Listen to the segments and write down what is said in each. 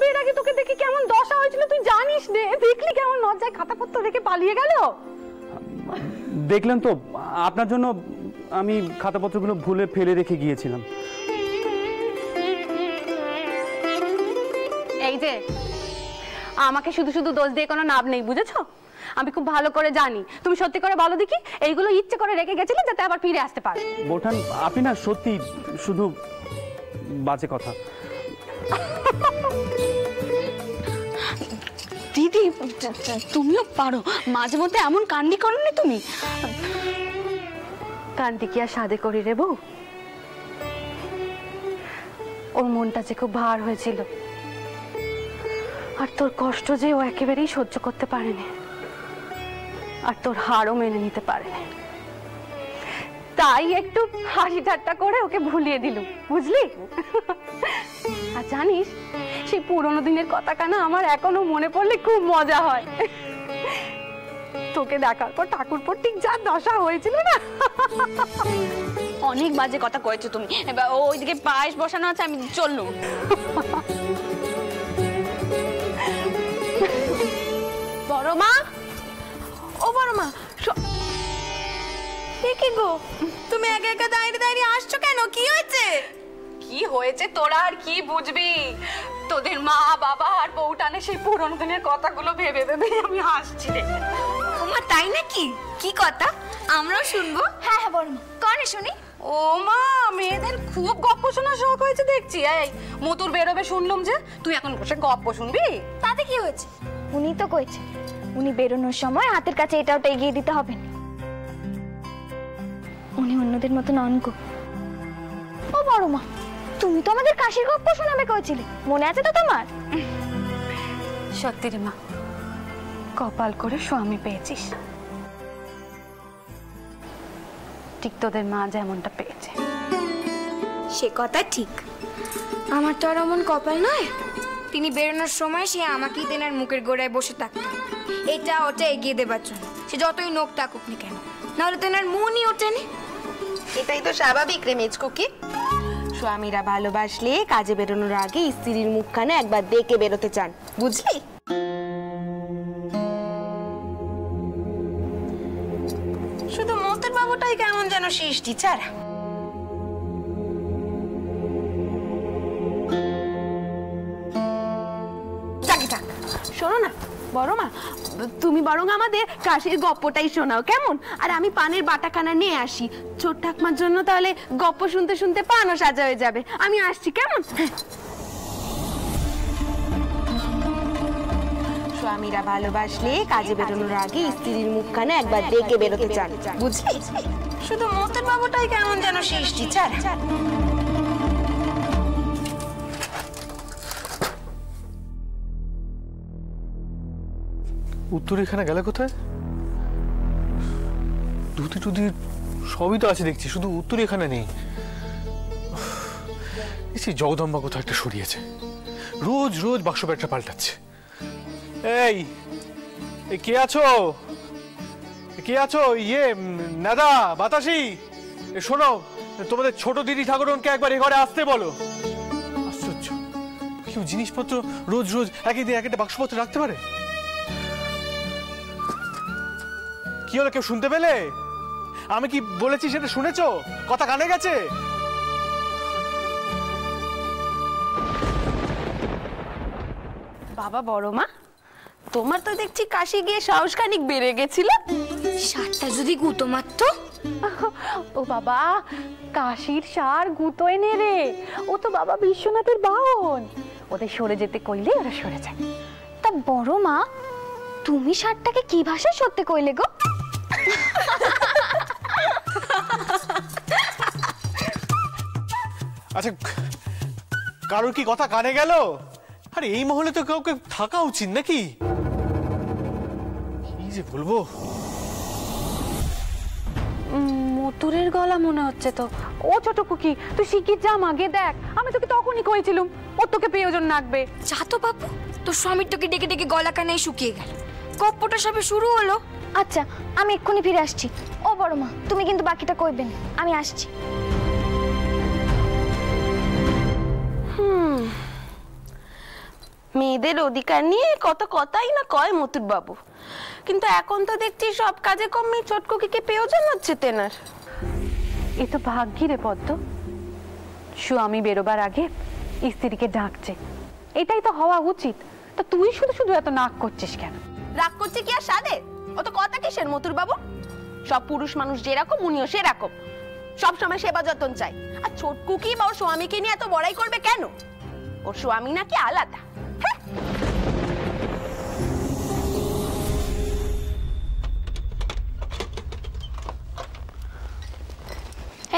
বিয়ের আগে তোকে দেখে কেমন দশা হয়েছিল তুই জানিস রে। দেখলি কেমন লজ্জায় খাতাপত্র রেখে পালিয়ে গেল। দেখলেন তো, আপনার জন্য আমি খাতাপত্রগুলো ভুলে ফেলে রেখে গিয়েছিলাম। এই যে আমাকে শুধু শুধু দোষ দিয়ে কোনো লাভ নেই, বুঝেছো? আমি খুব ভালো করে জানি তুমি সত্যি করে বলো দেখি এইগুলো ইচ্ছে করে রেখে গেছিলে যাতে আবার ফিরে আসতে পারো। বৌঠান, আপনি না সত্যি শুধু বাজে কথা। দিদি তুমিও পারো, মাঝে মধ্যে এমন কান্ডি করোনি তুমি। কান্ডি কি আর সাদে করি রে বউ? ওর মনটা যে খুব ভার হয়েছিল, আর তোর কষ্ট যে ও একেবারেই সহ্য করতে পারেনি, আর তোর হারও মেনে নিতে পারেনি, তাই একটু হাসি ঠাট্টা করে ওকে ভুলিয়ে দিলুম, বুঝলি? আর জানিস সেই পুরোনো দিনের কথা কানা আমার এখনো মনে পড়লে খুব মজা হয়। তোকে দেখার পর ঠাকুরপোর ঠিক যা দশা হয়েছিল না। অনেক বাজে কথা কয়েছো তুমি। এবার ওইদিকে পায়েস বসানো আছে, আমি চললুম। বড় মা, ও বড় মা, কি গো তুমি একা একা দাঁড়িয়ে দাঁড়িয়ে আসছো কেন? কি হয়েছে? কি হয়েছে তোরা আর কি বুঝবি? তোদের মা বাবা আর বউটানে সেই পুরনো দিনের কথাগুলো ভেবে ভেবে আমি হাসছি রে। ওমা তাই নাকি? কি কথা? আমরাও শুনবো। হ্যাঁ হ্যাঁ বড় মা, কনে শুনি। ও মা, মেয়েদের খুব গপ্প শোনার শখ হয়েছে দেখছি। এই মতুর বেরোবে শুনলাম যে, তুই এখন বসে গপ্প শুনবি? তাতে কি হয়েছে? উনি তো কইছে উনি বেরোনোর সময় হাতের কাছে এটা ওটা এগিয়ে দিতে হবে না। উনি অন্যদের মতো নন গো। ও বড় মা, তুমি তো আমাদের কাশির গপ্প শোনাবে কইছিলে, মনে আছে তো তোমার? সত্যি রে মা, কপাল করে স্বামী পেয়েছিস, ঠিক তোদের মা যেমনটা পেয়েছে। সে কথা ঠিক, আমার তো আর এমন কপাল নয়। তিনি বেরোনোর সময় সে আমাকেই তেনার মুখের গোড়ায় বসে থাকতো, এটা ওটা এগিয়ে দেবার জন্য। সে যতই নোখ টাকুক না কেন, নাহলে তেনার মনই ওঠেনি। এটাই তো স্বাভাবিক রে মেজকুকি। স্বামীরা ভালোবাসলে কাজে বেরোনোর আগে স্ত্রীর মুখখানে একবার দেখে বেরোতে চান, বুঝলি? শুধু মতের বাবুটাই কেমন যেন সৃষ্টি ছাড়া। শোনো না বড় মা, তুমি বরং আমাদের কাশির গপ্পটাই শোনাও কেমন? আর আমি পানের বাটাখানা নিয়ে আসি ছোট ঠাকমার জন্য, তাহলে গপ্প শুনতে শুনতে পানও সাজা হয়ে যাবে। আমি আসছি কেমন? স্বামীরা ভালোবাসলে কাজে বেরোনোর আগে স্ত্রীর মুখখানে একবার দেখে বেরোতে চান, বুঝলি? শুধু মতের বাবুটাই কেমন যেন সৃষ্টি ছাড়া। উত্তর এখানে গেলে কোথায়? ধুতি টুতি সবই তো আছে দেখছি, শুধু উত্তর এখানে নেই। জগদম্বা কোথাও একটা সরিয়েছে, রোজ রোজ বাক্স ব্যাগটা পাল্টাচ্ছে। এই কে আছো? কে আছো? ইয়ে নাদা, বাতাসি, শোনো, তোমাদের ছোট দিদি ঠাকুরনকে একবার এ ঘরে আসতে বলো। আশ্চর্য, কেউ জিনিসপত্র রোজ রোজ এক একটা বাক্সপত্র রাখতে পারে? কি হলো, কেউ শুনতে পেলে? আমি কি বলেছি সেটা শুনেছো? কথা কানে গেছে? বাবা বড় মা, তোমার তো দেখছি কাশি গিয়ে সাহস খানিক বেড়ে গেছিল। সারটা যদি গুঁতো মারত। ও বাবা, কাশির সার গুঁতো এনে রে, ও তো বাবা বিশ্বনাথের বাহন, ওদের সরে যেতে কইলে ওরা সরে যায়। তা বড় মা, তুমি সারটাকে কি ভাষায় সত্যি কইলে গো? আচ্ছা, কারোর কি কথা কানে গেল? আরে এই মহলে তো কাউকে থাকা উচিত নাকি? কি যে বলবো। মতুরের গলা মনে হচ্ছে তো। ও ছোট কুকি, তুই শিগগির যা মাগে দেখ, আমি তোকে তখনই কইছিলুম ও তোকে প্রয়োজন লাগবে। যা তো বাপু, তোর স্বামীর তোকে ডেকে ডেকে গলা কানেই শুকিয়ে গেল, গপ্পটা সবে শুরু হলো। আচ্ছা, আমি এক্ষুনি ফিরে আসছি। ও বড় মা, তুমি কিন্তু বাকিটা কইবেন, আমি আসছি। মেয়েদের অধিকার নিয়ে কত কথাই না কয় মতুর বাবু, কিন্তু এখন তো দেখছি সব কাজে কমই ছোটকুকিকে প্রয়োজন হচ্ছে তেনার। এ তো ভাগ্যি রে পদ্ম, স্বামী বেরোবার আগে স্ত্রীকে ডাকছে, এটাই তো হওয়া উচিত। তা তুই শুধু শুধু এত নাক করছিস কেন? রাগ করছে কি আর সাদে? অত কথা কিসের মতুর বাবু? সব পুরুষ মানুষ যেরকম উনিও সেরকম, সব সময় সেবা যত্ন চাই। আর ছোটকুকি বা ওর স্বামীকে নিয়ে এত বড়াই করবে কেন? ওর স্বামী নাকি আলাদা। হ্যাঁ,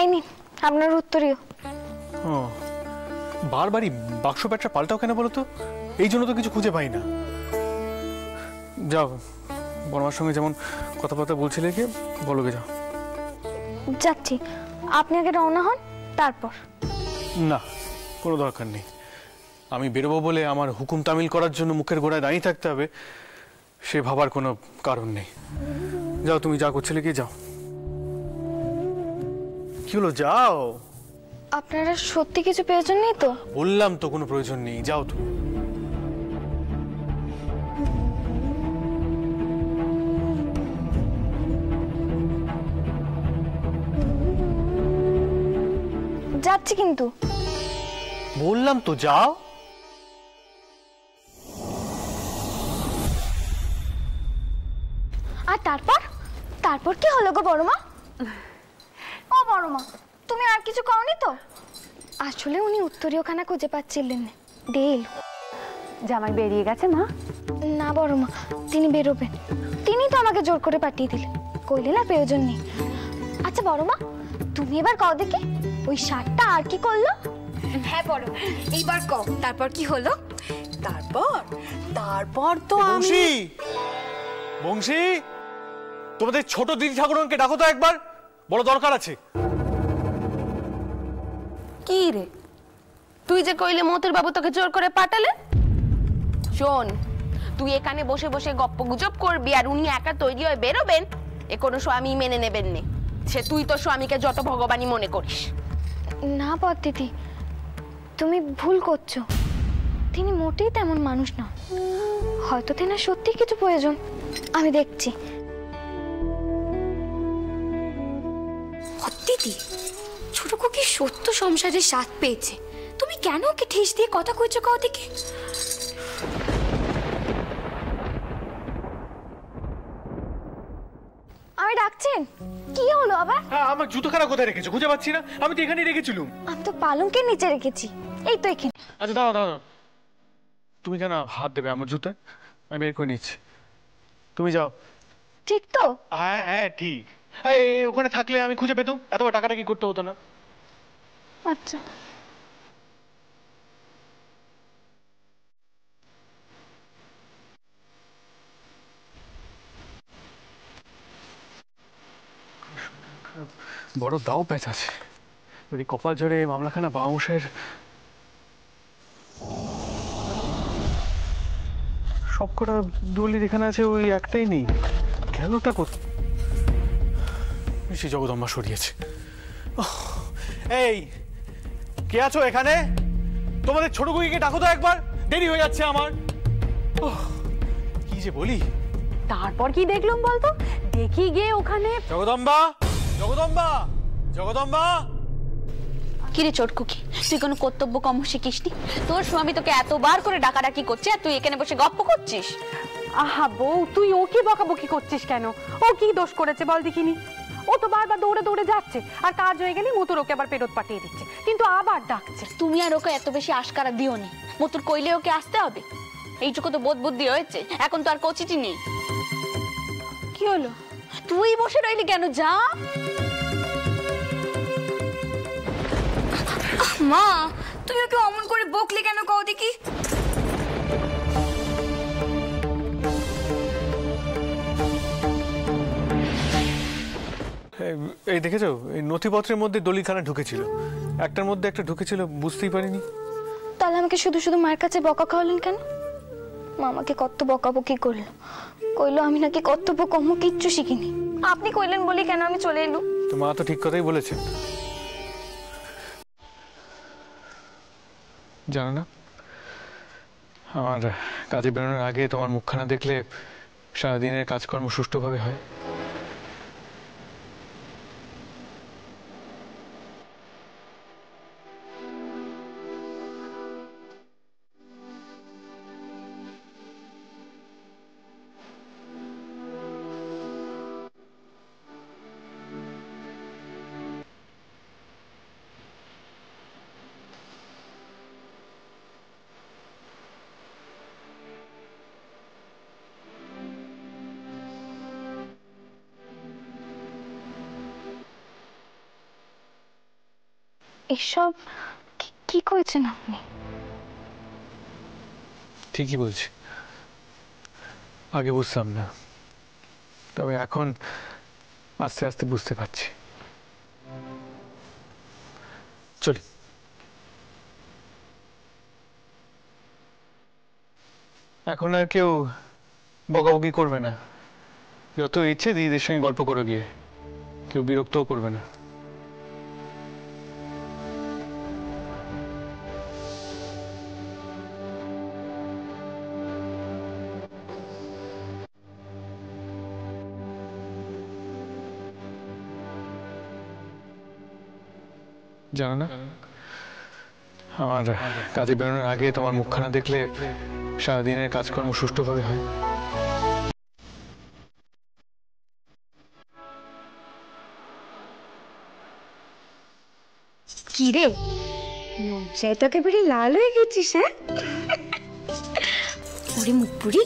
এই নিন আপনার উত্তরীয়। ও, বারবারই বাক্স প্যাটটা পাল্টাও কেন বলো তো? এই জন্য তো কিছু খুঁজে পাই না। যাও, বর্মার সঙ্গে যেমন কথাবার্তা বলছিলে, গিয়ে বলো গে, যাও। যাচ্ছি, আপনি আগে রওনা হন, তারপর। না, কোনো দরকার নেই। আমি বেরোবো বলে আমার হুকুম তামিল করার জন্য মুখের গোড়ায় দাঁড়িয়ে থাকতে হবে, সে ভাবার কোনো কারণ নেই। যাও, তুমি যা করছিলে গিয়ে যাও। কি হলো, যাও। আপনারা সত্যি কিছু প্রয়োজন নেই তো? বললাম তো কোনো প্রয়োজন নেই, যাও তুমি। যাচ্ছি কিন্তু। বললাম তো যাও। আর তারপর তারপর কি হলো গো বড়মা? ও বড়মা, তুমি আর কিছু কওনি তো? আসলে উনি উত্তরীয়খানা খুঁজে পাচ্ছিলেন না, দেল। জামাই বেরিয়ে গেছে মা? না বড়মা, তিনি বেরোবেন। তিনি তো আমাকে জোর করে পাঠিয়ে দিলেন, কইলেন আর প্রয়োজন নেই। আচ্ছা বড়মা, তুমি এবার কও দেখি ওই শার্টটা আর কি করলো? হ্যাঁ বড়মা, এইবার কও তারপর কি হলো? তারপর তো বংশী, বংশী, তোমাদের ছোট দিদি ঠাকুরনকে ডাকো তো একবার, বড় দরকার আছে। কি রে, তুই যে কইলে মতুর বাবু তোকে জোর করে পাঠালে? শোন, তুই এখানে বসে বসে গপ্প গুজব করবি আর উনি একা তৈরি হয়ে বেরোবেন, এ কোনো স্বামী মেনে নেবেন নে। সে তুই তো স্বামীকে যত ভগবানই মনে করিস। না দিদি, তুমি ভুল করছো। তিনি মোটেই তেমন মানুষ না, হয়তো তেনার সত্যি কিছু প্রয়োজন, আমি দেখছি। দিদি, ছোট কুকি সত্য সংসারের স্বাদ পেয়েছে, তুমি কেন ওকে ঠেস দিয়ে কথা কইছো কাও দেখে? আমি ডাকছেন, কি হলো আবার? হ্যাঁ, আমার জুতোখানা কোথায় রেখেছো? খুঁজে পাচ্ছি না। আমি তো এখানেই রেখেছিলাম। আমি তো পালঙ্কের নিচে রেখেছি, এই তো এখানে। আচ্ছা দাও দাও, তুমি কেন হাত দেবে আমার জুতায়? আমি বের করে নিচ্ছি, তুমি যাও। ঠিক তো? হ্যাঁ হ্যাঁ ঠিক। এই ওখানে থাকলে আমি খুঁজে পেতাম, এত টাকাটা কি করতে হতো না। আচ্ছা। বড় দাও প্যাচ আছে, যদি কপাল ঝরে মামলাখানা বাউশের। সবকটা দলিল এখানে আছে, ওই একটাই নেই। গেলটা কোথায়? সে জগদম্বা সরিয়েছে। এই কে আছো এখানে? তোমাদের ছোট কুকিকে ডাকো তো একবার, দেরি হয়ে যাচ্ছে আমার। কি যে বলি। তারপর কি দেখলাম বলতো? দেখি গিয়ে ওখানে জগদম্বা, জগদম্বা, জগদম্বা। কিরে চটকুকি, তুই কোনো কর্তব্য কম শিখিসনি? তোর স্বামী তোকে এতবার করে ডাকাডাকি করছে আর তুই এখানে বসে গপ্প করছিস। আহা বউ, তুই ওকে বকাবকি করছিস কেন? ও কি দোষ করেছে বল দেখিনি? ও তো বারবার দৌড়ে দৌড়ে যাচ্ছে, আর কাজ হয়ে গেলে মতুর ওকে আবার ফেরত পাঠিয়ে দিচ্ছে, কিন্তু আবার ডাকছে। তুমি আর ওকে এত বেশি আশকারা দিও নি, মতুর কইলে ওকে আসতে হবে। এইটুকু তো বোধ বুদ্ধি হয়েছে, এখন তো আর কচিটি নেই। কি হলো, তুই বসে রইলি কেন? যা। মা, তুমি ওকে অমন করে বকলে কেন কাও দেখি? এই দেখেছো, এই নথিপত্রের মধ্যে দলিলখানা ঢুকেছিল, একটার মধ্যে একটা ঢুকেছিল, বুঝতেই পারিনি। তাহলে আমাকে শুধু শুধু মার কাছে বকা খাওয়ালেন কেন? মামাকে কত বকাবকি করলো, কইলো আমি নাকি কর্তব্য কর্ম কিচ্ছু শিখিনি। আপনি কইলেন বলি কেন আমি চলে এলু? তো মা তো ঠিক কথাই বলেছেন। জানো না, আমার কাজে বেরোনোর আগে তোমার মুখখানা দেখলে সারাদিনের কাজকর্ম সুষ্ঠুভাবে হয়। এসব কি করেছেন আপনি? ঠিকই বলছি, আগে বুঝতাম না, তবে এখন আস্তে আস্তে বুঝতে পারছি। চলি। এখন আর কেউ বকাবকি করবে না, যত ইচ্ছে দিদিদের সঙ্গে গল্প করে গিয়ে, কেউ বিরক্তও করবে না। জানো না, আমার কাজে বেরোনোর আগে তোমার মুখখানা দেখলে সারাদিনের কাজকর্ম সুষ্ঠুভাবে হয়। কি রে, লজ্জায় তো একেবারে লাল হয়ে গেছিস। হ্যাঁ, ওরে মুখপুরি,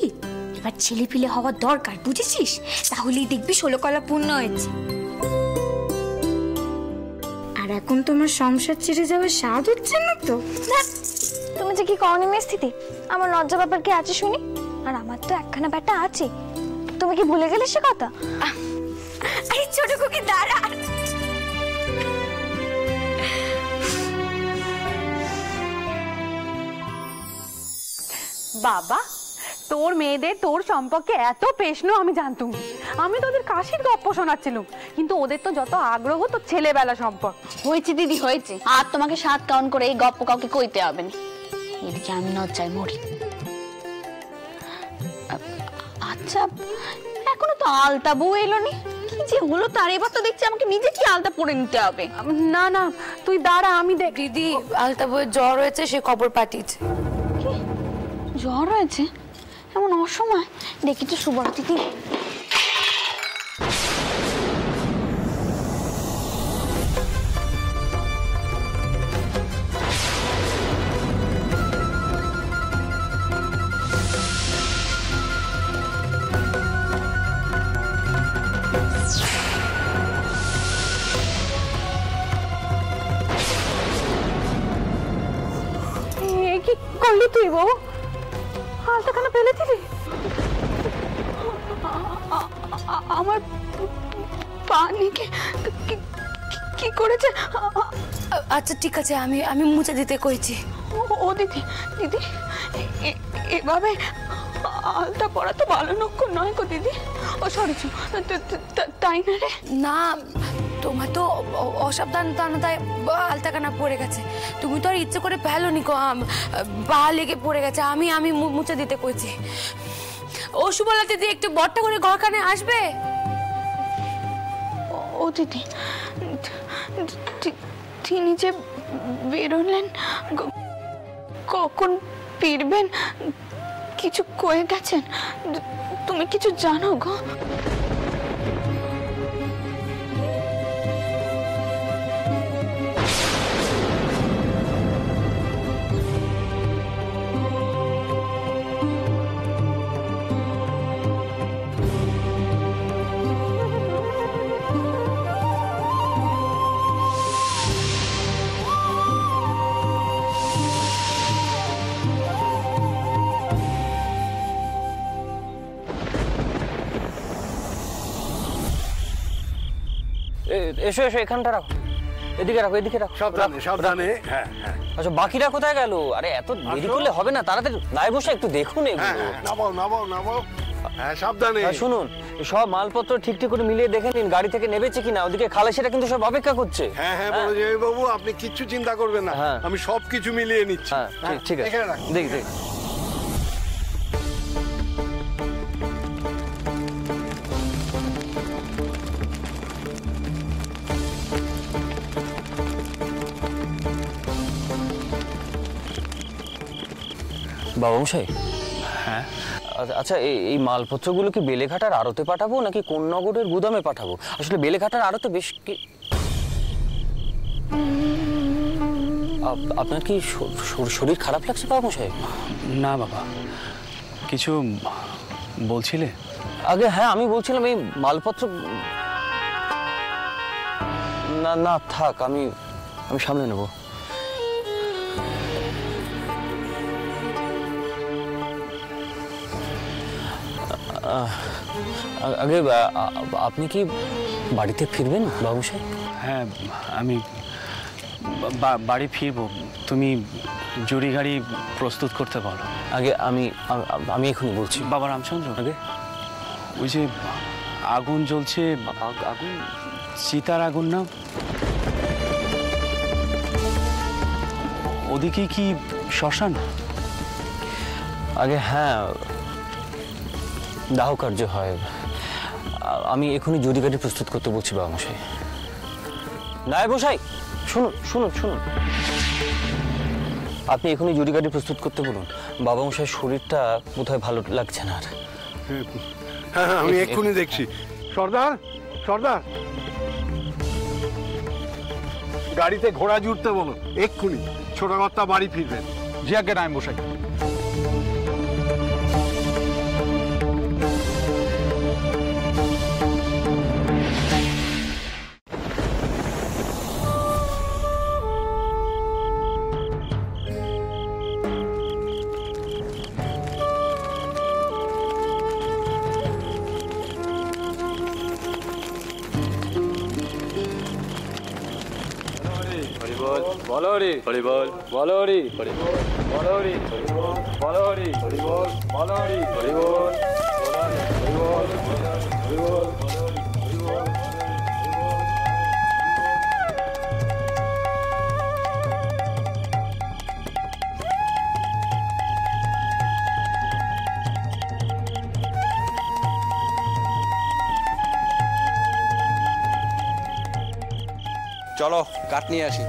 এবার ছেলে পিলে হওয়ার দরকার, বুঝেছিস? তাহলেই দেখবি 16 কলা পূর্ণ হয়েছে। আর এখন তোমার সংসার ছেড়ে যাওয়ার স্বাদ হচ্ছে না তো? তুমি যে কি করনি মেস্তিতে, আমার লজ্জা ব্যাপার কি আছে শুনি? আর আমার তো একখানা ব্যাটা আছে, তুমি কি ভুলে গেলে সে কথা? আরে ছোট খুকি দাঁড়া। বাবা, তোর মেয়েদের তোর সম্পর্কে এত প্রশ্ন আমি জানতুম। আমি তো ওদের কাশির গপ্প শোনাচ্ছিলাম, কিন্তু ওদের তো যত আগ্রহ তো ছেলেবেলা সম্পর্ক। হয়েছে দিদি হয়েছে, আর তোমাকে 7 কাউন্ট করে এই গপ্প কাউকে কইতে হবে না। এদিকে আমি লজ্জায় মরি। আচ্ছা, এখনো তো আলতা বউ এলো নি, কি যে হলো তার? এবার তো দেখছি আমাকে নিজে কি আলতা পরে নিতে হবে। না না, তুই দাঁড়া, আমি দেখ। দিদি, আলতা বউয়ের জ্বর হয়েছে, সে খবর পাঠিয়েছে। কি জ্বর হয়েছে এমন অসময়? দেখি তো সুবর্ণা দিদি। কি করলি তুই বউ? আলতাখানা ফেলেছিলি? আমার পানিকে কি করেছে? আচ্ছা ঠিক আছে, আমি মুছে দিতে কইছি। ও দিদি, দিদি এভাবে আলতা পরা তো ভালো লক্ষণ নয় গো দিদি। ও সরি, তাই না রে? না, তোমার তো অসাবধানতায় আলতাখানা পড়ে গেছে। তুমি তো আর ইচ্ছে করে ফেলোনি, পা লেগে পড়ে গেছে। আমি মুছে দিতে কইছি। ও সুবলা দিদি, একটু বট্টা করে ঘরখানে আসবে? ও দিদি, তিনি যে বেরোলেন, কখন ফিরবেন কিছু কয়ে গেছেন? তুমি কিছু জানো গো? এসো এসো, এখানটা রাখো, এদিকে রাখো, এদিকে রাখো। সাবধানে সাবধানে। হ্যাঁ হ্যাঁ। আচ্ছা, বাকিরা কোথায় গেল? আরে এত দেরি করলে হবে না, তাড়াতাড়ি নাই বসে একটু দেখুন এগুলো। নামাও নামাও নামাও। হ্যাঁ সাবধানে। আর শুনুন, সব মালপত্র ঠিক ঠিক করে মিলিয়ে দেখে নিন গাড়ি থেকে নেবেছে কিনা। ওদিকে খালাসিরা কিন্তু সব অপেক্ষা করছে। হ্যাঁ হ্যাঁ বড় জামাই বাবু, আপনি কিচ্ছু চিন্তা করবেন না, আমি সব কিছু মিলিয়ে নিচ্ছি। হ্যাঁ ঠিক আছে, দেখ দেখ। বাবা মশাই, হ্যাঁ আচ্ছা এই মালপত্রগুলো কি বেলেঘাটার আড়তে পাঠাবো নাকি কোন্নগরের গুদামে পাঠাবো? আসলে বেলেঘাটার আড়তে বেশ কি আপনার কি শরীর খারাপ লাগছে বাবা মশাই? না বাবা, কিছু বলছিলে? আগে হ্যাঁ, আমি বলছিলাম এই মালপত্র না না থাক, আমি সামলে নেব। আগে আপনি কি বাড়িতে ফিরবেন বাবুসাই? হ্যাঁ, আমি বাড়ি ফিরবো। তুমি জুড়ি গাড়ি প্রস্তুত করতে বলো। আগে আমি এখনই বলছি। বাবা রামচন্দ্র, আগে ওই যে আগুন জ্বলছে, আগুন চিতার আগুন না, ওদিকে কি শ্মশান? আগে হ্যাঁ, দাহ কার্য হয়। আমি এখনই জুড়ি গাড়ি প্রস্তুত করতে বলছি বাবা মশাই। নায়েব মশাই শুনুন শুনুন শুনুন, আপনি এখনই জুড়ি গাড়ি প্রস্তুত করতে বলুন। বাবা মশাই শরীরটা বোধহয় ভালো লাগছে না আর। হ্যাঁ হ্যাঁ, আমি এক্ষুনি দেখছি। সর্দার, সর্দার, গাড়িতে ঘোড়া জুড়তে বলো এক্ষুনি। ছোট কর্তা বাড়ি ফিরবেন। জি আগে নায়েব মশাই। চলো কাঠ নিয়ে আসি।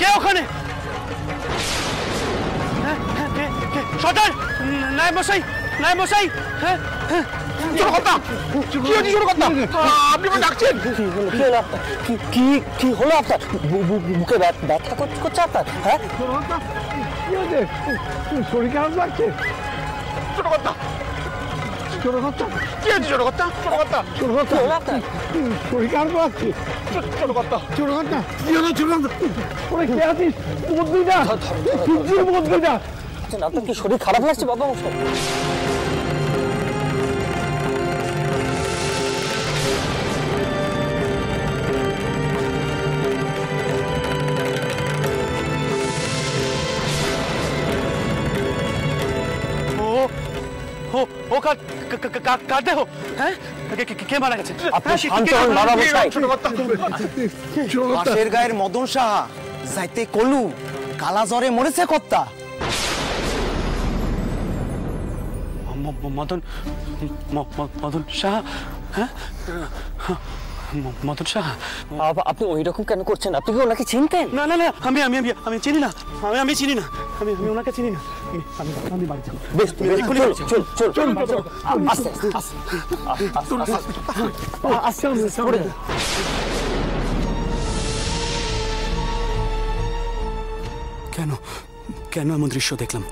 কে ওখানে? সর্দার, নায়েব মশাই, নায়েব মশাই। আপনি ডাকছেন? কি হলো আপনার? বুকে ব্যথা করছে আপনার? হ্যাঁ, শরীর খারাপ লাগছে? ছোট কর্তা, ছোট কর্তা, কি আছে? ছোট কর্তা, ছোট কর্তা, ছোট কর্তা, শরীর খারাপ লাগছে? ছোট কর্তা, ছোট কর্তা, কি হলো? ছোট কর্তা, ওরে কে আছিস? বদলি যা, বদলি যা। আপনার কি শরীর খারাপ লাগছে বাবা মশাই? কাটে হো? হ্যাঁ, কে মারা গেছে? আপনি শান্ত হন বাবা মশাই। পাশের গায়ের মদন সাহা যাইতে কলু কালা জ্বরে মরেছে কর্তা। মদন সাহা? হ্যাঁ, মদন সাহা? আপনি ওই রকম কেন করছেন? আপনি কি ওনাকে চিনতেন? না না না, আমি চিনি না, আমি চিনি না, আমি ওনাকে চিনি না। আমি বাড়ি যাবো। বেশ চল আস্তে কেন এমন দৃশ্য দেখলাম?